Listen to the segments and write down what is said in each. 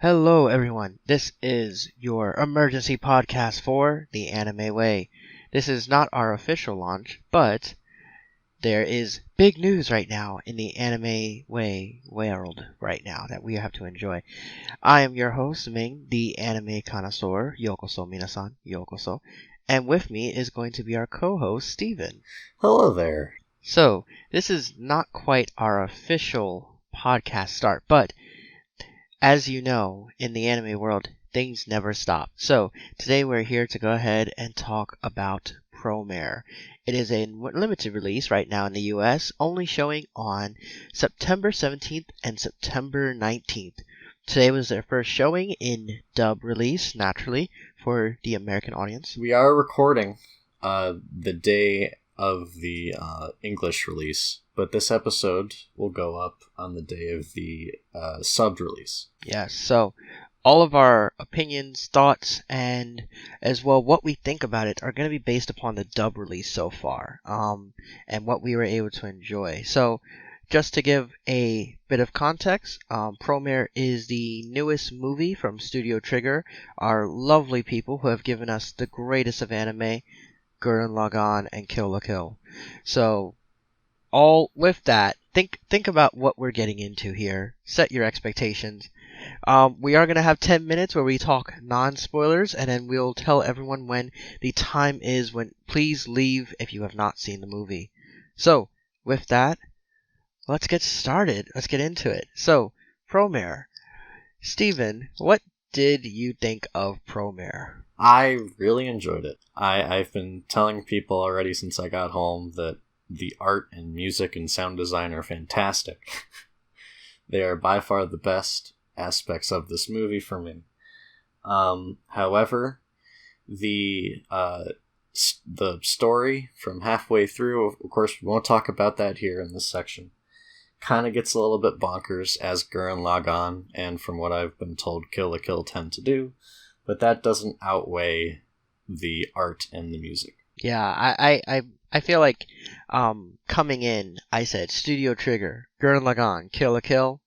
Hello, everyone. This is your emergency podcast for the Anime Way. This is not our official launch, but there is big news right now in the Anime Way world right now that we have to enjoy. I am your host, Ming, the anime connoisseur. Yokoso, minasan. Yokoso. And with me is going to be our co-host, Steven. Hello there. So, this is not quite our official podcast start, but as you know, in the anime world, things never stop. So, today we're here to go ahead and talk about Promare. It is a limited release right now in the US, only showing on September 17th and September 19th. Today was their first showing in dub release, naturally, for the American audience. We are recording the day of the English release, but this episode will go up on the day of the subbed release. Yes, so all of our opinions, thoughts, and as well what we think about it are going to be based upon the dub release so far, and what we were able to enjoy. So, just to give a bit of context, Promare is the newest movie from Studio Trigger, our lovely people who have given us the greatest of anime, Gurren Lagann and Kill la Kill. So, all with that, think about what we're getting into here. Set your expectations. We are going to have 10 minutes where we talk non-spoilers, and then we'll tell everyone when the time is when please leave if you have not seen the movie. So, with that, let's get started. Let's get into it. So, Promare. Steven, what did you think of Promare? I really enjoyed it. I've been telling people already since I got home that the art and music and sound design are fantastic. They are by far the best aspects of this movie for me. However, the story from halfway through, of course we won't talk about that here in this section, kind of gets a little bit bonkers, as Gurren Lagann and from what I've been told Kill la Kill tend to do, but that doesn't outweigh the art and the music. Yeah, I feel like coming in, I said Studio Trigger, Gurren Lagann, Kill la Kill.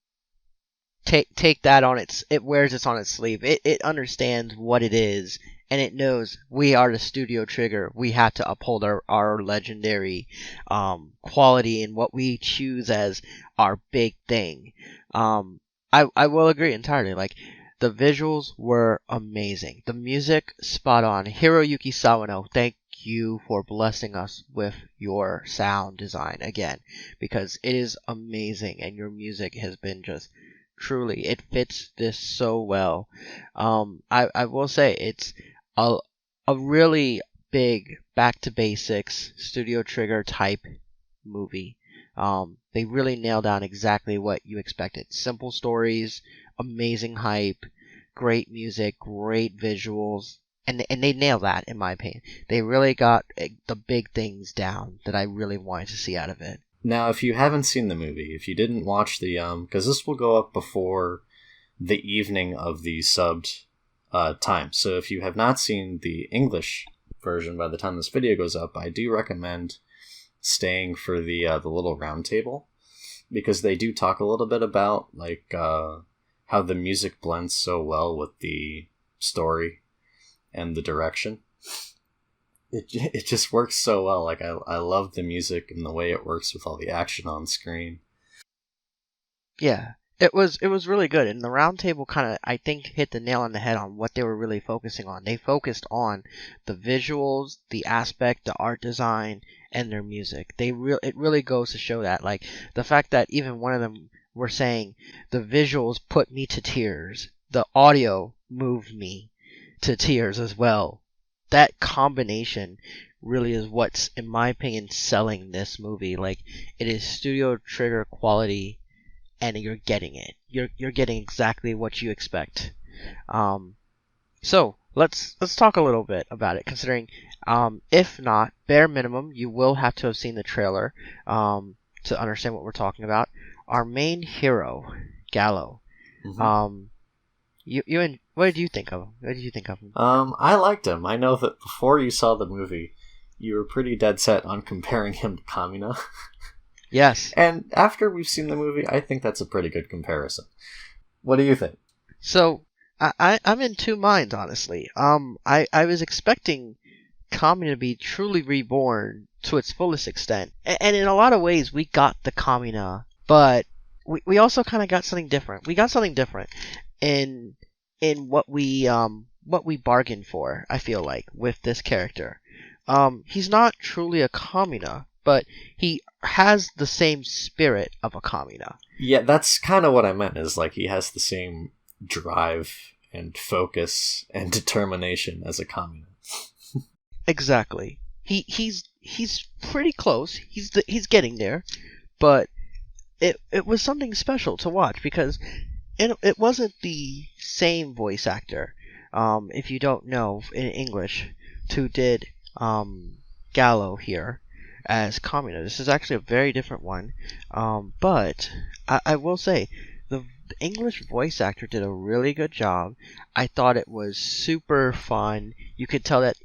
Take that on it wears it on its sleeve. It understands what it is, and it knows we are the Studio Trigger. We have to uphold our legendary quality and what we choose as our big thing. I will agree entirely. Like, the visuals were amazing. The music, spot on. Hiroyuki Sawano, thank you for blessing us with your sound design again, because it is amazing, and your music has been just truly, it fits this so well. I will say it's a really big back to basics Studio Trigger type movie. They really nailed down exactly what you expected. Simple stories, amazing hype, great music, great visuals, and they nailed that, in my opinion. They really got the big things down that I really wanted to see out of it. Now, if you haven't seen the movie, if you didn't watch the because this will go up before the evening of the subbed time, so if you have not seen the English version by the time this video goes up, I do recommend staying for the little round table, because they do talk a little bit about like how the music blends so well with the story and the direction. It just works so well. Like, I love the music and the way it works with all the action on screen. Yeah, it was really good, and the round table kind of, I think, hit the nail on the head on what they were really focusing on. They focused on the visuals, the aspect, the art design, and their music. It really goes to show that, like, the fact that even one of them were saying the visuals put me to tears, the audio moved me to tears as well. That combination really is what's, in my opinion, selling this movie. Like, it is Studio Trigger quality, and you're getting it. You're getting exactly what you expect. So let's talk a little bit about it. Considering, if not, bare minimum, you will have to have seen the trailer to understand what we're talking about. Our main hero, Gallo. Mm-hmm. What did you think of him? What did you think of him? I liked him. I know that before you saw the movie, you were pretty dead set on comparing him to Kamina. Yes. And after we've seen the movie, I think that's a pretty good comparison. What do you think? So I'm in two minds, honestly. I was expecting Kami to be truly reborn to its fullest extent, and in a lot of ways we got the Kamina, but we also kind of got something different. We got something different in what we bargained for. I feel like with this character, he's not truly a Kamina, but he has the same spirit of a Kamina. Yeah, that's kind of what I meant. Is like he has the same drive and focus and determination as a communist. Exactly. He's pretty close. He's getting there, but it was something special to watch because it wasn't the same voice actor. If you don't know in English, who did Gallo here as Kamina. This is actually a very different one. But I will say the English voice actor did a really good job. I thought it was super fun. You could tell that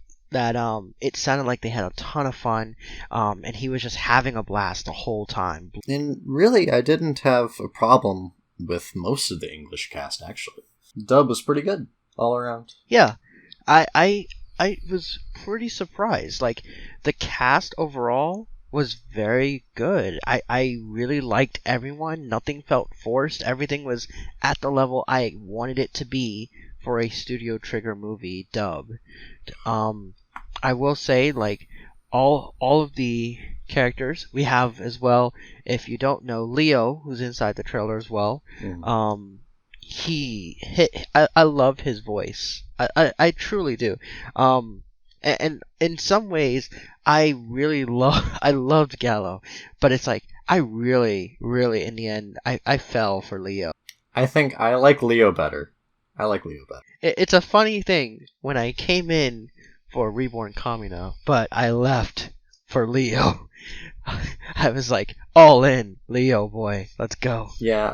it sounded like they had a ton of fun, and he was just having a blast the whole time. And really, I didn't have a problem with most of the English cast, actually. Dub was pretty good all around. Yeah, I was pretty surprised. Like the cast overall was very good. I really liked everyone. Nothing felt forced. Everything was at the level I wanted it to be for a Studio Trigger movie dub. I will say like all of the characters we have as well. If you don't know Leo, who's inside the trailer as well, he hit. I love his voice. I truly do. And in some ways, I loved Gallo, but it's like I really in the end I fell for Leo. I think I like Leo better. I like Leo better. It's a funny thing when I came in for Reborn Kamina, but I left for Leo. I was like all in Leo boy, let's go. Yeah,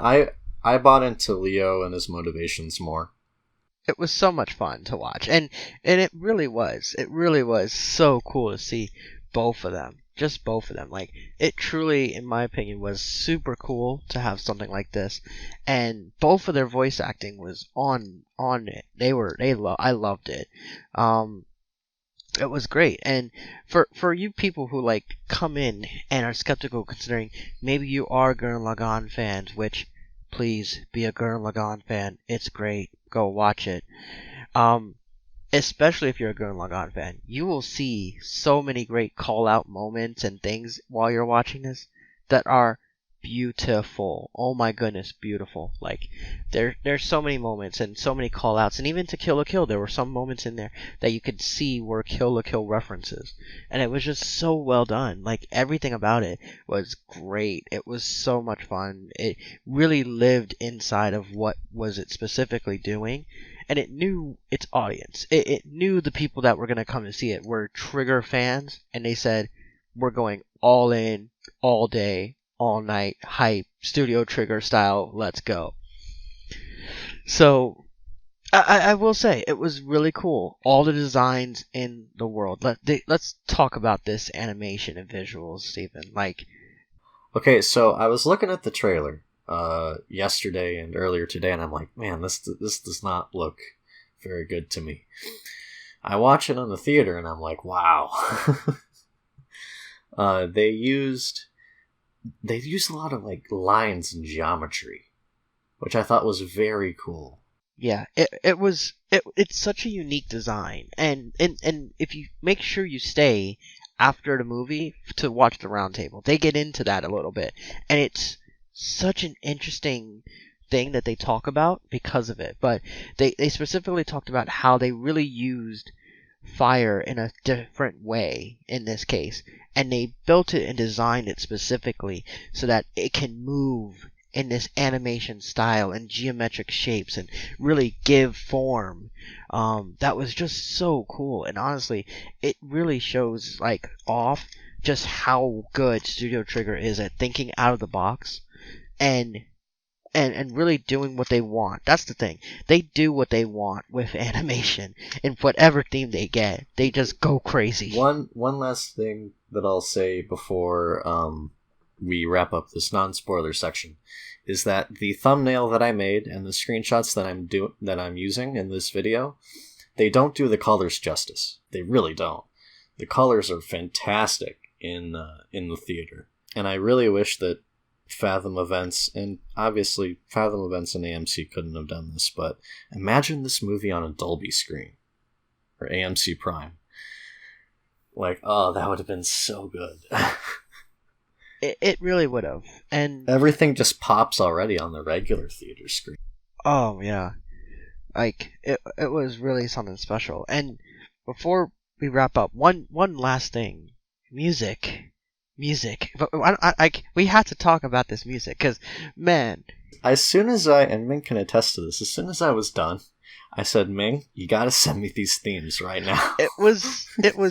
I bought into Leo and his motivations more. It was so much fun to watch, and it really was. It really was so cool to see both of them, just both of them. Like it truly, in my opinion, was super cool to have something like this, and both of their voice acting was on it. I loved it. It was great, and for you people who like come in and are skeptical, considering maybe you are Gurren Lagann fans, which please be a Gurren Lagann fan. It's great. Go watch it. Especially if you're a Gurren Lagann fan, you will see so many great call out moments and things while you're watching this that are beautiful. Oh my goodness, beautiful. Like there's so many moments and so many call outs, and even to Kill la Kill there were some moments in there that you could see were Kill la Kill references. And it was just so well done. Like everything about it was great. It was so much fun. It really lived inside of what was it specifically doing, and it knew its audience. It knew the people that were going to come to see it were Trigger fans, and they said, we're going all in, all day, all night, hype, Studio Trigger style, let's go. So, I will say, it was really cool. All the designs in the world. Let's talk about this animation and visuals, Steven. Like, okay, so I was looking at the trailer yesterday and earlier today, and I'm like, man, this does not look very good to me. I watch it on the theater, and I'm like, wow. They used a lot of like lines and geometry, which I thought was very cool. yeah, it's such a unique design, and if you make sure you stay after the movie to watch the roundtable, they get into that a little bit, and it's such an interesting thing that they talk about because of it. But they specifically talked about how they really used fire in a different way in this case, and they built it and designed it specifically so that it can move in this animation style and geometric shapes and really give form. That was just so cool, and honestly it really shows like off just how good Studio Trigger is at thinking out of the box and really doing what they want. That's the thing. They do what they want with animation, and whatever theme they get, they just go crazy. One last thing that I'll say before we wrap up this non-spoiler section is that the thumbnail that I made and the screenshots that I'm using in this video, they don't do the colors justice. They really don't. The colors are fantastic in the theater, and I really wish that Fathom Events, and obviously Fathom Events and AMC couldn't have done this, but imagine this movie on a Dolby screen or AMC Prime. Like, oh, that would have been so good. It really would have. And everything just pops already on the regular theater screen. Oh, yeah. Like, it was really something special. And before we wrap up, one last thing. Music. But we have to talk about this music, because, man. As soon as and Ming can attest to this, as soon as I was done, I said, Ming, you gotta send me these themes right now. It was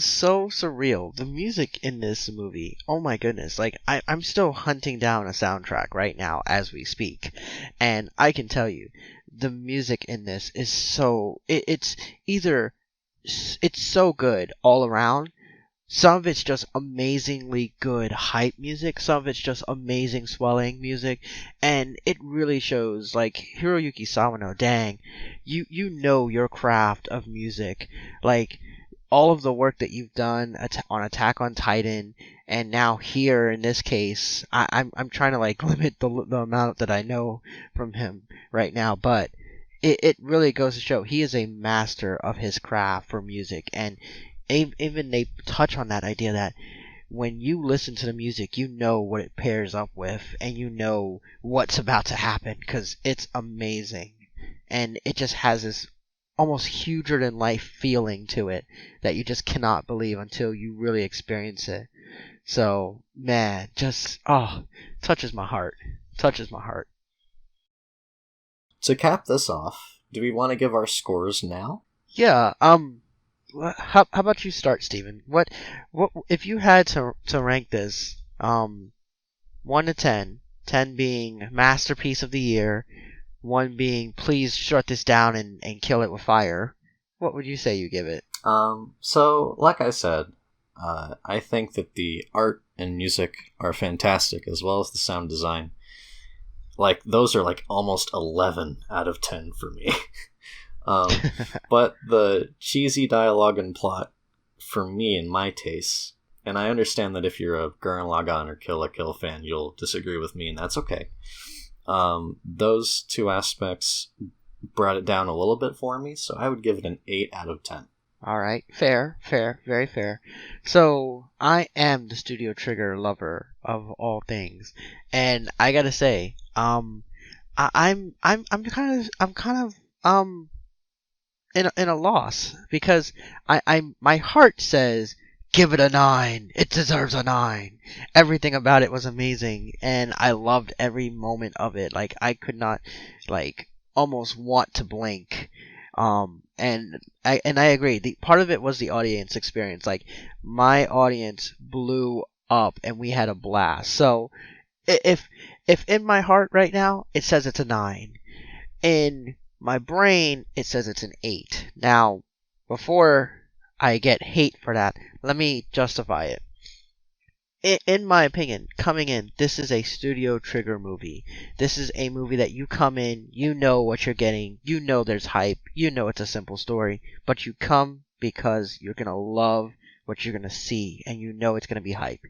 so surreal. The music in this movie, oh my goodness. Like, I'm still hunting down a soundtrack right now as we speak. And I can tell you, the music in this is so, it's so good all around. Some of it's just amazingly good hype music. Some of it's just amazing swelling music. And it really shows, like, Hiroyuki Sawano, dang, you know your craft of music. Like, all of the work that you've done on Attack on Titan, and now here in this case, I'm trying to, like, limit the amount that I know from him right now. But it really goes to show he is a master of his craft for music. And even they touch on that idea that when you listen to the music, you know what it pairs up with, and you know what's about to happen, because it's amazing. And it just has this almost huger than life feeling to it that you just cannot believe until you really experience it. So, man, just, touches my heart. To cap this off, do we want to give our scores now? Yeah, how about you start, Steven? What if you had to rank this 1 to 10, 10 being masterpiece of the year, 1 being please shut this down and kill it with fire, what would you say you give it? So like I said, I think that the art and music are fantastic, as well as the sound design. Like, those are like almost 11 out of 10 for me. But the cheesy dialogue and plot, for me, in my tastes, and I understand that if you're a Gurren Lagann or Kill la Kill fan, you'll disagree with me, and that's okay. Those two aspects brought it down a little bit for me, so I would give it an 8 out of 10. Alright, fair, very fair. So, I am the Studio Trigger lover of all things, and I gotta say, I'm kind of in a loss, because my heart says give it a 9. It deserves a 9. Everything about it was amazing, and I loved every moment of it. Like, I could not, like, almost want to blink. And I agree. The part of it was the audience experience. Like, my audience blew up, and we had a blast. So, if in my heart right now it says it's a 9, in my brain it says it's an 8. Now, before I get hate for that, let me justify it. In my opinion, coming in, this is a Studio Trigger movie. This is a movie that you come in, you know what you're getting, you know there's hype, you know it's a simple story, but you come because you're gonna love what you're gonna see, and you know it's gonna be hype.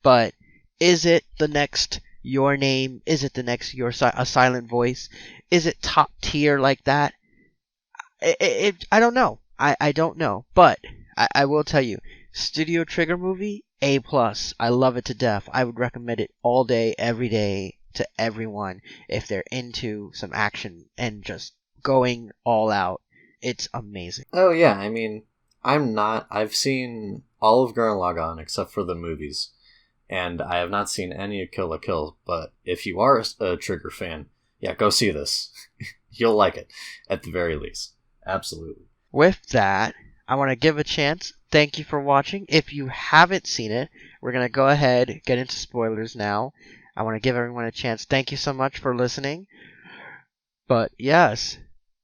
But is it the next Your Name? Is it the next A Silent Voice? Is it top tier like that? I don't know. I don't know. But I will tell you, Studio Trigger movie, A+. I love it to death. I would recommend it all day, every day, to everyone if they're into some action and just going all out. It's amazing. Oh yeah, I mean, I've seen all of Gurren Lagann except for the movies, and I have not seen any of Kill la Kill, but if you are a Trigger fan, yeah, go see this. You'll like it, at the very least. Absolutely. With that, I want to give a chance. Thank you for watching. If you haven't seen it, we're going to go ahead, get into spoilers now. I want to give everyone a chance. Thank you so much for listening. But yes,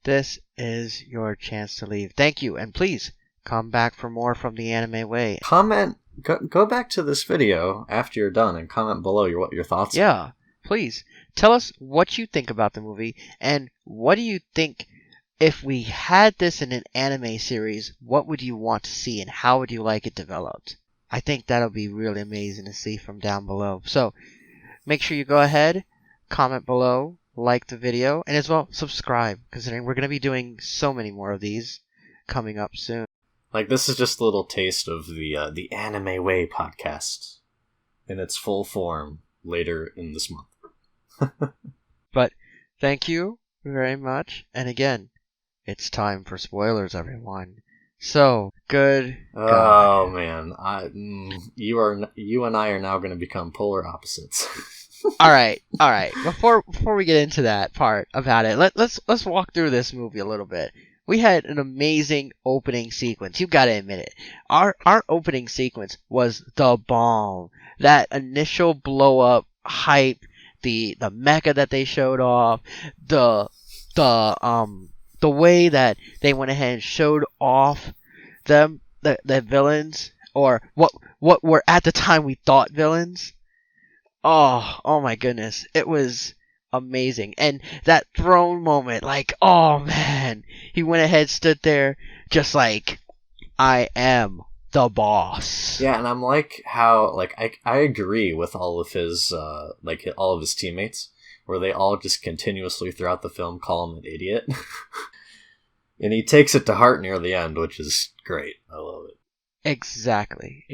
this is your chance to leave. Thank you, and please come back for more from the Anime Way. Go back to this video after you're done and comment below what your thoughts are. Yeah, please tell us what you think about the movie, and what do you think if we had this in an anime series, what would you want to see and how would you like it developed? I think that'll be really amazing to see from down below. So make sure you go ahead, comment below, like the video, and as well subscribe, considering we're going to be doing so many more of these coming up soon. Like, this is just a little taste of the Anime Way podcast in its full form later in this month. But thank you very much, and again, it's time for spoilers, everyone. So, good God. Oh man, you and I are now going to become polar opposites. All right. Before we get into that part about it, let's walk through this movie a little bit. We had an amazing opening sequence. You gotta admit it. Our opening sequence was the bomb. That initial blow up hype, the mecha that they showed off, the way that they went ahead and showed off the villains, or what were at the time we thought villains. Oh my goodness. It was amazing. And that throne moment, like, oh man. He went ahead, stood there, just like, I am the boss. Yeah, and I'm like how, like, I agree with all of his, all of his teammates, where they all just continuously throughout the film call him an idiot. And he takes it to heart near the end, which is great. I love it. Exactly.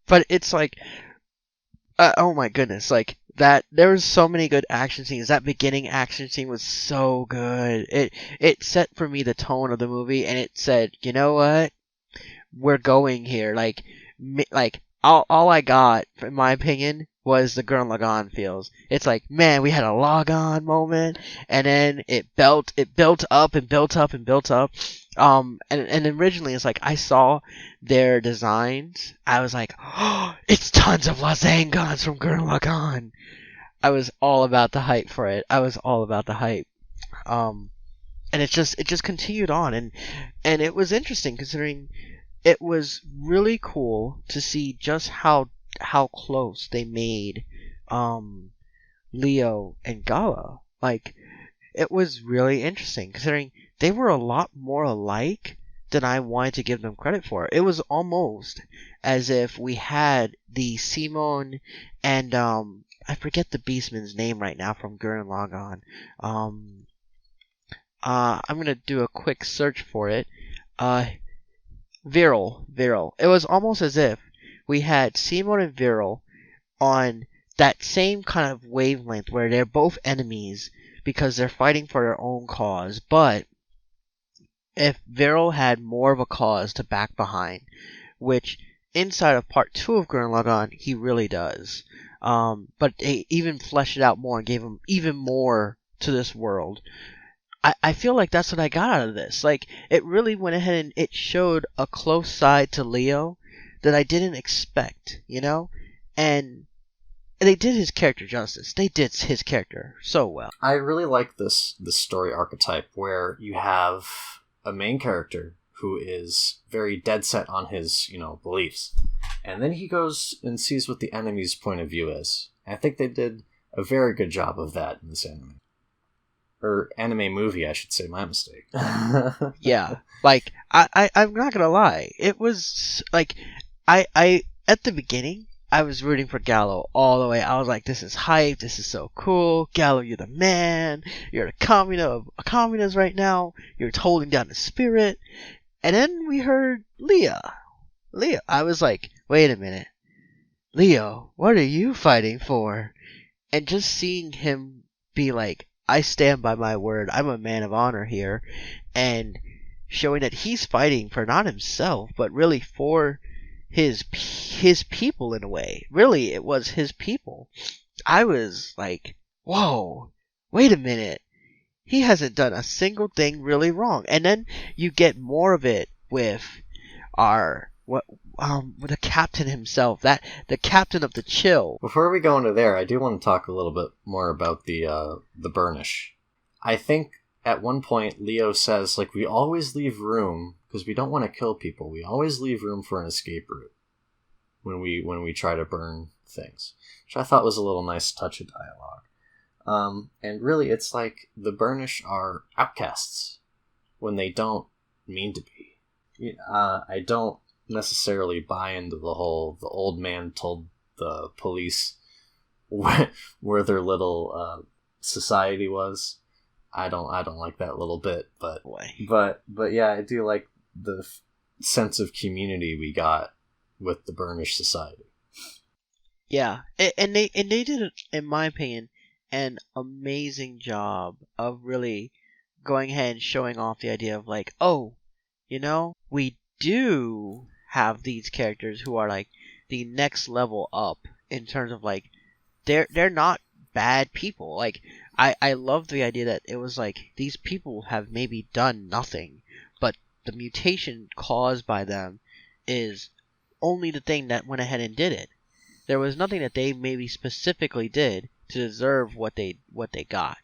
But it's like, oh my goodness, like that. There was so many good action scenes. That beginning action scene was so good. It set for me the tone of the movie, and it said, you know what, we're going here. Like all I got, in my opinion, was the Gurren Lagann feels. It's like, man, we had a Lagann moment, and then it built up and built up and built up. And originally it's like I saw their designs, I was like, oh, it's tons of Lasangans from Gurren Lagann. I was all about the hype for it. And it just continued on, and it was interesting considering it was really cool to see just how close they made Leo and Gala. Like, it was really interesting considering they were a lot more alike than I wanted to give them credit for. It was almost as if we had the Simon and I forget the Beastman's name right now from Gurren Lagann. I'm gonna do a quick search for it. Viral. It was almost as if we had Simon and Viral on that same kind of wavelength where they're both enemies because they're fighting for their own cause. But if Viral had more of a cause to back behind, which inside of part 2 of Gurren Lagann he really does, but they even fleshed it out more and gave him even more to this world. I feel like that's what I got out of this. Like, it really went ahead and it showed a close side to Leo that I didn't expect, you know? And they did his character justice. They did his character so well. I really like this story archetype where you have a main character who is very dead set on his, beliefs. And then he goes and sees what the enemy's point of view is. I think they did a very good job of that in this anime. Or anime movie, I should say. My mistake. Yeah. Like, I'm not gonna lie. It was, like, I at the beginning, I was rooting for Gallo all the way. I was like, this is hype. This is so cool. Gallo, you're the man. You're a communist right now. You're holding down the spirit. And then we heard Leo. I was like, wait a minute. Leo, what are you fighting for? And just seeing him be like, I stand by my word. I'm a man of honor here. And showing that he's fighting for not himself, but really for his people in a way. Really, it was his people. I was like, whoa, wait a minute. He hasn't done a single thing really wrong. And then you get more of it with with the captain himself, the captain of the Chill. Before we go into there, I do want to talk a little bit more about the burnish. I think at one point Leo says, like, we always leave room because we don't want to kill people. We always leave room for an escape route when we try to burn things, which I thought was a little nice touch of dialogue. And really, it's like the Burnish are outcasts when they don't mean to be. I don't necessarily buy into the old man told the police where their little society was. I don't like that little bit, but yeah, I do like the sense of community we got with the Burnish society. Yeah, and they did, in my opinion, an amazing job of really going ahead and showing off the idea of like, oh, we do have these characters who are like the next level up in terms of like they're not bad people. Like I love the idea that it was like these people have maybe done nothing, but the mutation caused by them is only the thing that went ahead and did it. There was nothing that they maybe specifically did to deserve what they got.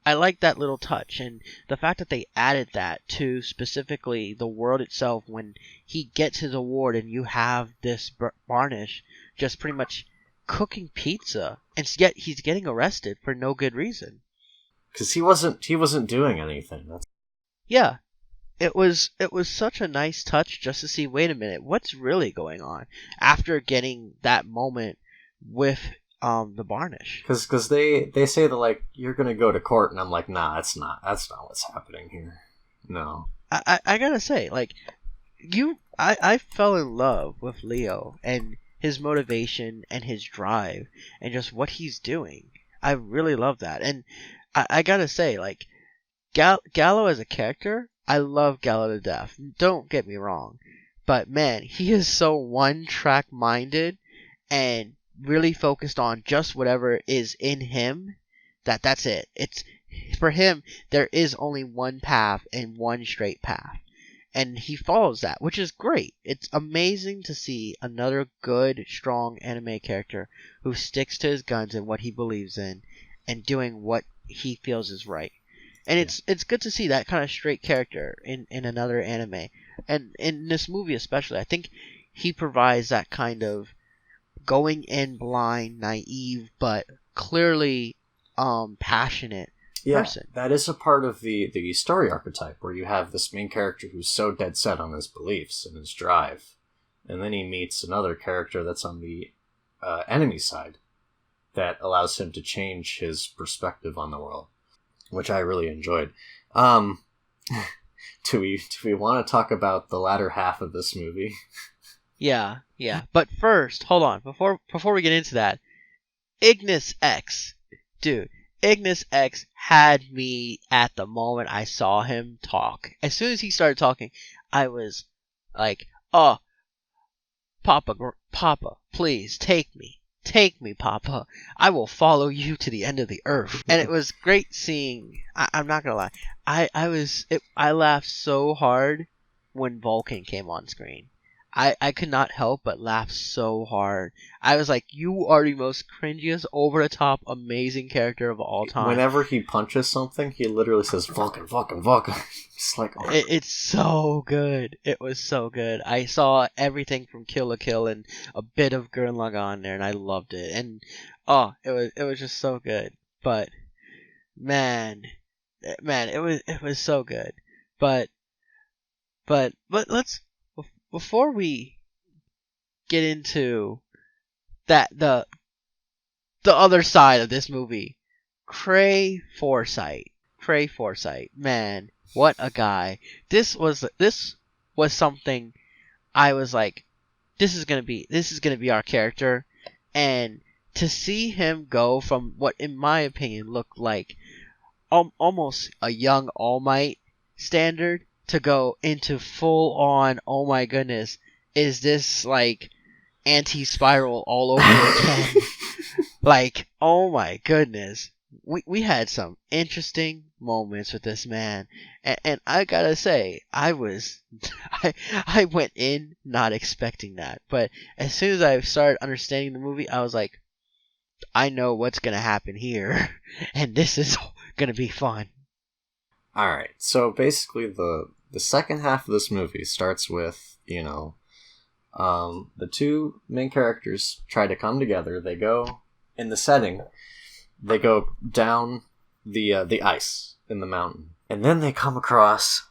I like that little touch, and the fact that they added that to specifically the world itself when he gets his award and you have this Barnish just pretty much cooking pizza, and yet he's getting arrested for no good reason. Because he wasn't doing anything. Yeah, it was such a nice touch just to see, wait a minute, what's really going on after getting that moment with the Barnish. Because they say that like you're gonna go to court, and I'm like, nah, that's not what's happening here. No. I gotta say, like, I fell in love with Leo and his motivation and his drive and just what he's doing. I really love that. And I gotta say, like, Gallo as a character, I love Gallo to death. Don't get me wrong. But man, he is so one-track minded and really focused on just whatever is in him that's it. It's for him, there is only one path and one straight path. And he follows that, which is great. It's amazing to see another good, strong anime character who sticks to his guns and what he believes in and doing what he feels is right. And it's good to see that kind of straight character in another anime. And in this movie especially, I think he provides that kind of going in blind, naive, but clearly passionate person. That is a part of the story archetype where you have this main character who's so dead set on his beliefs and his drive, and then he meets another character that's on the enemy side that allows him to change his perspective on the world, which I really enjoyed. Do we want to talk about the latter half of this movie? Yeah. But first, hold on. Before we get into that, Ignis X, dude. Ignis X had me at the moment I saw him talk. As soon as he started talking, I was like, "Oh, Papa, please take me, Papa. I will follow you to the end of the earth." And it was great seeing. I'm not gonna lie, I laughed so hard when Vulcan came on screen. I could not help but laugh so hard. I was like, you are the most cringiest, over-the-top, amazing character of all time. Whenever he punches something, he literally says, Vulcan, Vulcan, Vulcan. It's like, oh. It's so good. It was so good. I saw everything from Kill la Kill and a bit of Gurren Lagann there, and I loved it. And, it was just so good. But, man, it was so good. But let's... Before we get into the other side of this movie, Cray Forsyth, man, what a guy! This was something I was like, this is gonna be our character, and to see him go from what, in my opinion, looked like almost a young All Might standard to go into full on, oh my goodness, is this like anti-spiral all over again? Like, oh my goodness. We had some interesting moments with this man, and I gotta say, I went in not expecting that, but as soon as I started understanding the movie, I was like, I know what's gonna happen here, and this is gonna be fun. Alright, so basically the second half of this movie starts with, the two main characters try to come together. They go in the setting. they go down the ice in the mountain, and then they come across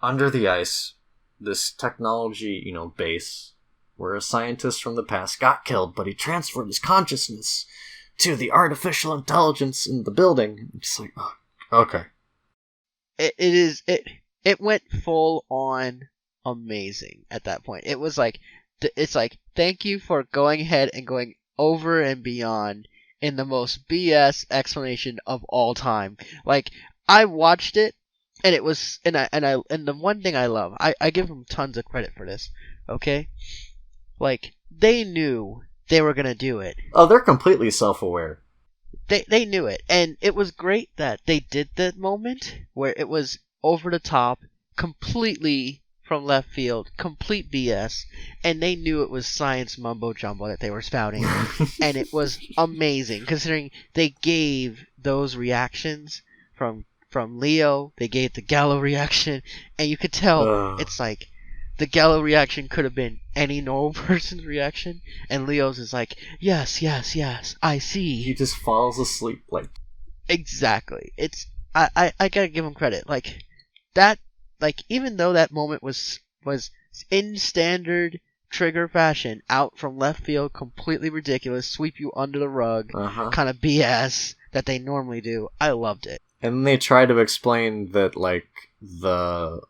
under the ice this technology, base where a scientist from the past got killed, but he transferred his consciousness to the artificial intelligence in the building. It's like, oh, okay. It went full on amazing at that point. It was like, it's like, thank you for going ahead and going over and beyond in the most BS explanation of all time. Like, I watched it, and it was, and the one thing I love, I give them tons of credit for this, okay? Like, they knew they were gonna do it. Oh, they're completely self-aware. They knew it, and it was great that they did that moment where it was over the top, completely from left field, complete BS, and they knew it was science mumbo jumbo that they were spouting, and it was amazing considering they gave those reactions from Leo, they gave the Gallo reaction, and you could tell it's like the Gallo reaction could have been any normal person's reaction, and Leo's is like, yes, I see. He just falls asleep like. Exactly. It's I gotta give him credit. Like that. Like, even though that moment was in standard Trigger fashion, out from left field, completely ridiculous, sweep you under the rug, kind of BS that they normally do, I loved it. And they try to explain that, like, the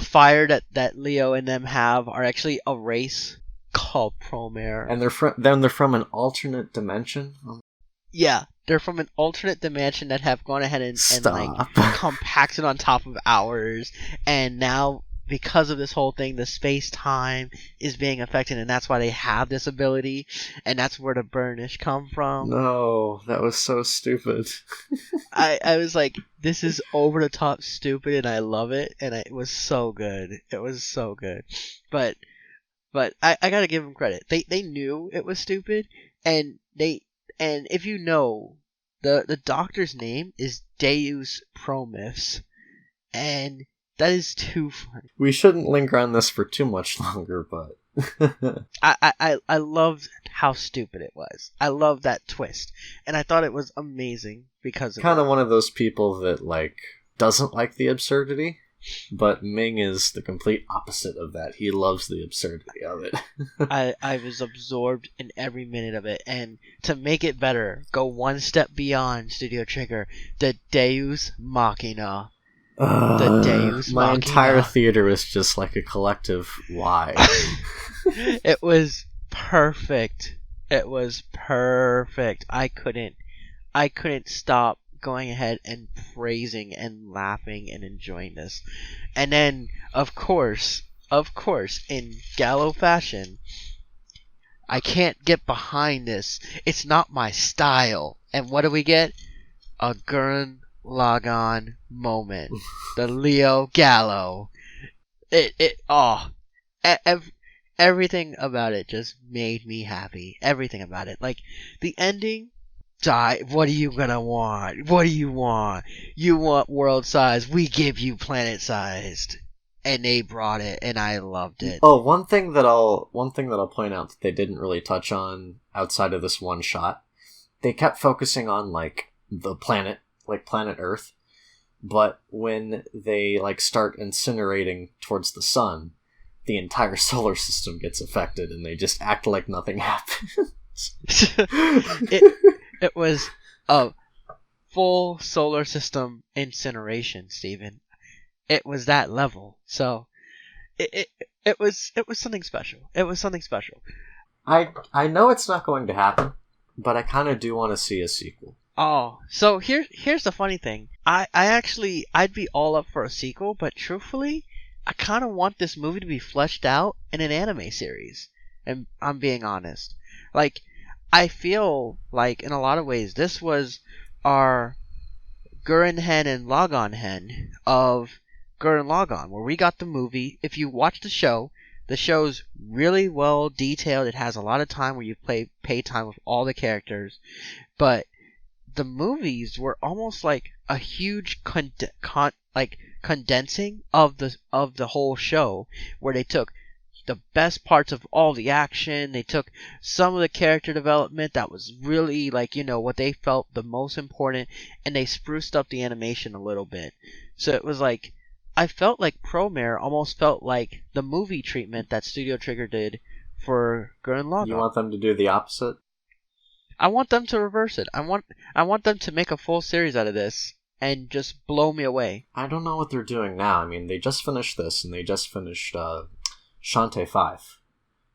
fire that Leo and them have are actually a race called Promare. And they're from an alternate dimension? Yeah, they're from an alternate dimension that have gone ahead and like compacted on top of ours, and now because of this whole thing, the space-time is being affected, and that's why they have this ability, and that's where the burnish come from. No, that was so stupid. I was like, this is over the top stupid, and I love it, and it was so good. It was so good, but I gotta give them credit. They knew it was stupid, and if you know, the doctor's name is Deus Promis, and that is too funny. We shouldn't linger on this for too much longer, but I loved how stupid it was. I loved that twist, and I thought it was amazing because of kind of one of those people that like doesn't like the absurdity. But Ming is the complete opposite of that. He loves the absurdity of it. I was absorbed in every minute of it. And to make it better, go one step beyond Studio Trigger. The Deus Machina. The Deus Machina. My entire theater was just like a collective why. It was perfect. It was perfect. I couldn't stop going ahead and praising and laughing and enjoying this. And then, of course, in Gallo fashion, I can't get behind this. It's not my style. And what do we get? A Gurren Lagann moment. The Leo Gallo. Everything about it just made me happy. Everything about it. Like, the ending, die. What are you gonna want? What do you want? You want world size? We give you planet sized. And they brought it, and I loved it. Oh, one thing that I'll point out that they didn't really touch on outside of this one shot. They kept focusing on like the planet, like planet Earth, but when they like start incinerating towards the sun, the entire solar system gets affected, and they just act like nothing happened. It was a full solar system incineration, Steven. It was that level. So it was something special. It was something special. I know it's not going to happen, but I kind of do want to see a sequel. Oh, so here's the funny thing. I'd be all up for a sequel, but truthfully, I kind of want this movie to be fleshed out in an anime series. And I'm being honest. Like, I feel like, in a lot of ways, this was our Gurren Hen and Lagann Hen of Gurren Lagann, where we got the movie. If you watch the show's really well detailed. It has a lot of time where you pay time with all the characters. But the movies were almost like a huge condensing of the whole show, where they took the best parts of all the action. They took some of the character development that was really like, what they felt the most important, and they spruced up the animation a little bit. So it was like, I felt like Promare almost felt like the movie treatment that Studio Trigger did for Gurren Lagann. You want them to do the opposite? I want them to reverse it. I want them to make a full series out of this and just blow me away. I don't know what they're doing now. I mean, they just finished this, and they just finished Shantae 5.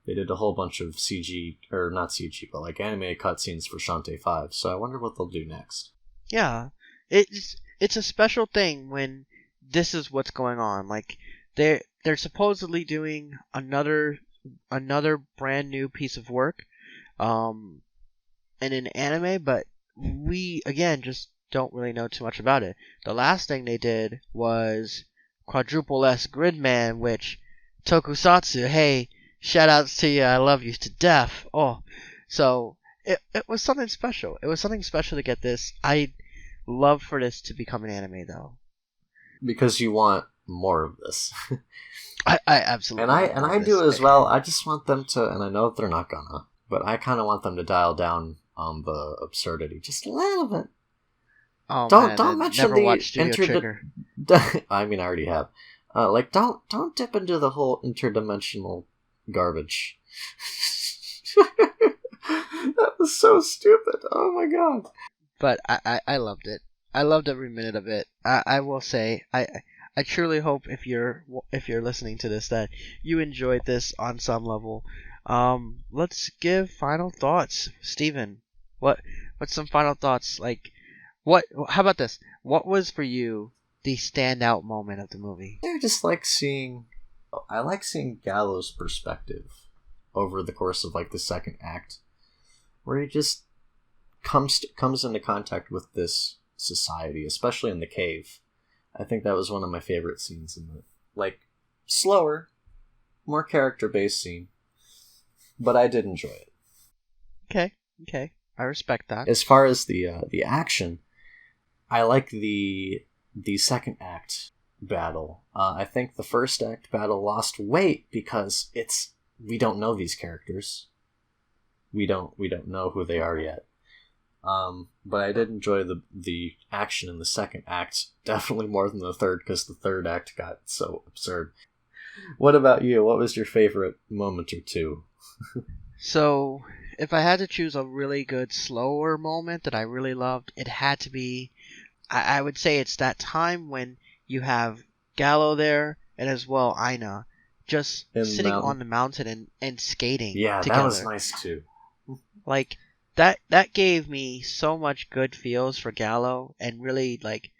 They did a whole bunch of CG, or not CG, but like animated cutscenes for Shantae 5, so I wonder what they'll do next. Yeah, it's a special thing when this is what's going on. Like, they're supposedly doing another brand new piece of work, in an anime, but we, again, just don't really know too much about it. The last thing they did was Quadruple S Gridman, which Tokusatsu, hey, shout outs to you, I love you to death. Oh, so it was something special. It was something special to get this. I'd love for this to become an anime, though. Because you want more of this. I absolutely. And I do as well. I just want them to, and I know they're not gonna, but I kind of want them to dial down on the absurdity just a little bit. Oh, don't mention never the watched Studio Trigger. I mean, I already have. Don't dip into the whole interdimensional garbage. That was so stupid. Oh my god. But I loved it. I loved every minute of it. I will say, I truly hope if you're listening to this that you enjoyed this on some level. Let's give final thoughts, Steven. What's some final thoughts? Like, how about this? What was for you the standout moment of the movie? I just like seeing Gallo's perspective over the course of like the second act, where he just comes into contact with this society, especially in the cave. I think that was one of my favorite scenes in the, like, slower, more character-based scene, but I did enjoy it. Okay, I respect that. As far as the action, I like the second act battle. I think the first act battle lost weight because we don't know these characters. We don't know who they are yet. But I did enjoy the action in the second act definitely more than the third, because the third act got so absurd. What about you? What was your favorite moment or two? So, if I had to choose a really good slower moment that I really loved, it had to be, I would say it's that time when you have Gallo there, and as well Aina, just sitting on the mountain and skating together. That was nice too. Like, that gave me so much good feels for Gallo, and really, like,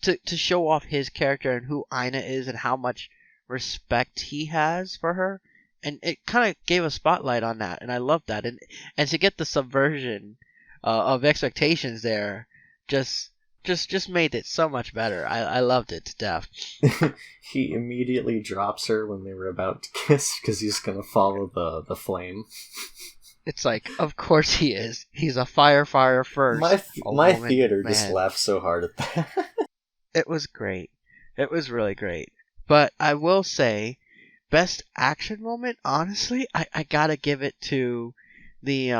to show off his character and who Aina is and how much respect he has for her. And it kind of gave a spotlight on that, and I loved that. And to get the subversion of expectations there just made it so much better. I loved it to death. He immediately drops her when they were about to kiss because he's going to follow the flame. It's like, of course he is. He's a fire first. My theater just laughed so hard at that. It was great. It was really great. But I will say, best action moment, honestly, I gotta give it to the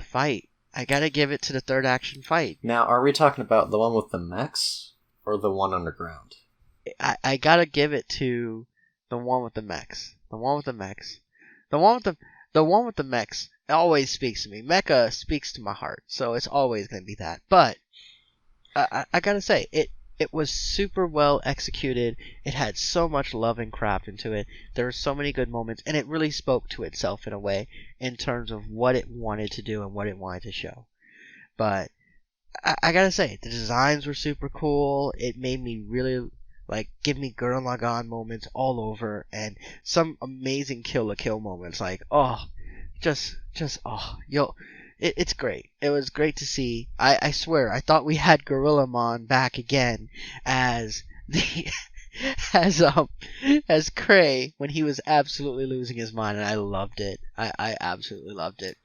fight. I gotta give it to the third action fight. Now, are we talking about the one with the mechs or the one underground? I gotta give it to the one with the mechs. The one with the mechs. The one with the mechs always speaks to me. Mecha speaks to my heart, so it's always gonna be that. But I gotta say, it was super well executed. It had so much love and craft into it. There were so many good moments, and it really spoke to itself in a way in terms of what it wanted to do and what it wanted to show. But I gotta say, the designs were super cool. It made me really, like, give me Gurren Lagann moments all over, and some amazing Kill la Kill moments. Like, it's great. It was great to see. I swear, I thought we had Gorillamon back again as as Cray when he was absolutely losing his mind, and I loved it. I absolutely loved it.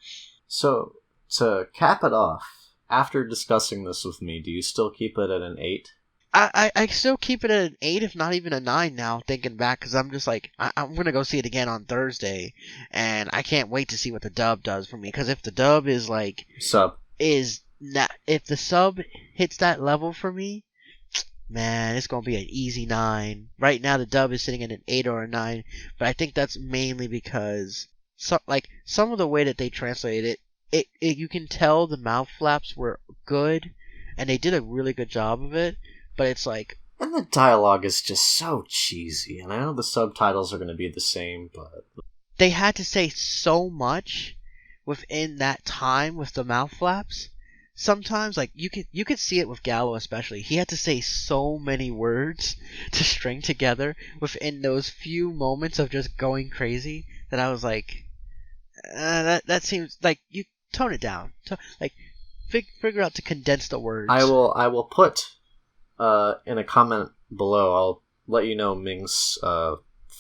So, to cap it off, after discussing this with me, do you still keep it at an 8? I still keep it at an 8, if not even a 9 now, thinking back, because I'm just like, I'm going to go see it again on Thursday, and I can't wait to see what the dub does for me, because if the dub is like, Sub. if the sub hits that level for me, man, it's going to be an easy 9. Right now, the dub is sitting at an 8 or a 9, but I think that's mainly because, some of the way that they translated it, you can tell the mouth flaps were good, and they did a really good job of it, but it's like, And the dialogue is just so cheesy, and I know the subtitles are going to be the same, but they had to say so much within that time with the mouth flaps. Sometimes, like, you could see it with Gallo especially. He had to say so many words to string together within those few moments of just going crazy that I was like, that seems like you tone it down. Like, figure out to condense the words. I will put in a comment below. I'll let you know Ming's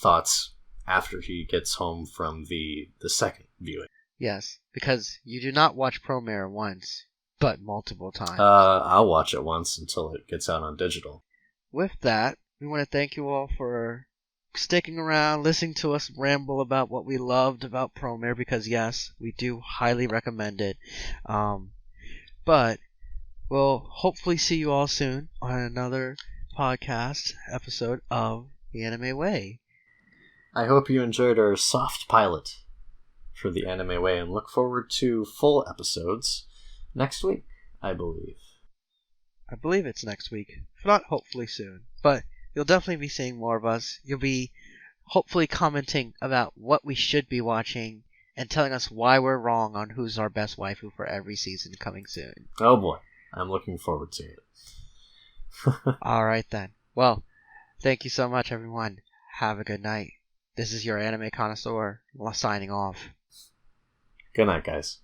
thoughts after he gets home from the second viewing. Yes, because you do not watch Promare once, but multiple times. I'll watch it once until it gets out on digital. With that, we want to thank you all for sticking around, listening to us ramble about what we loved about Promare, because yes, we do highly recommend it. But we'll hopefully see you all soon on another podcast episode of The Anime Way. I hope you enjoyed our soft pilot for The Anime Way and look forward to full episodes next week, I believe. I believe it's next week, if not hopefully soon. But you'll definitely be seeing more of us. You'll be hopefully commenting about what we should be watching and telling us why we're wrong on who's our best waifu for every season coming soon. Oh boy, I'm looking forward to it. Alright then. Well, thank you so much everyone. Have a good night. This is your anime connoisseur signing off. Good night, guys.